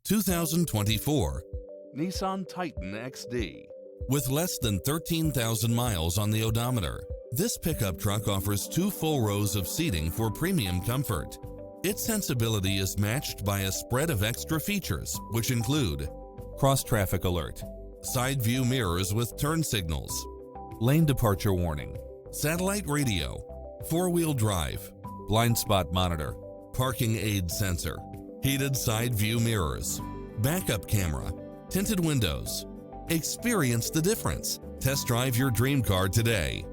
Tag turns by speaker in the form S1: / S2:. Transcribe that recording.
S1: 2024 Nissan Titan XD. With less than 13,000 miles on the odometer, this pickup truck offers 2 full rows of seating for premium comfort. Its sensibility is matched by a spread of extra features, which include cross-traffic alert, side view mirrors with turn signals, lane departure warning, satellite radio, 4-wheel drive, blind spot monitor, parking aid sensor, heated side view mirrors, backup camera, tinted windows. Experience the difference. Test drive your dream car today.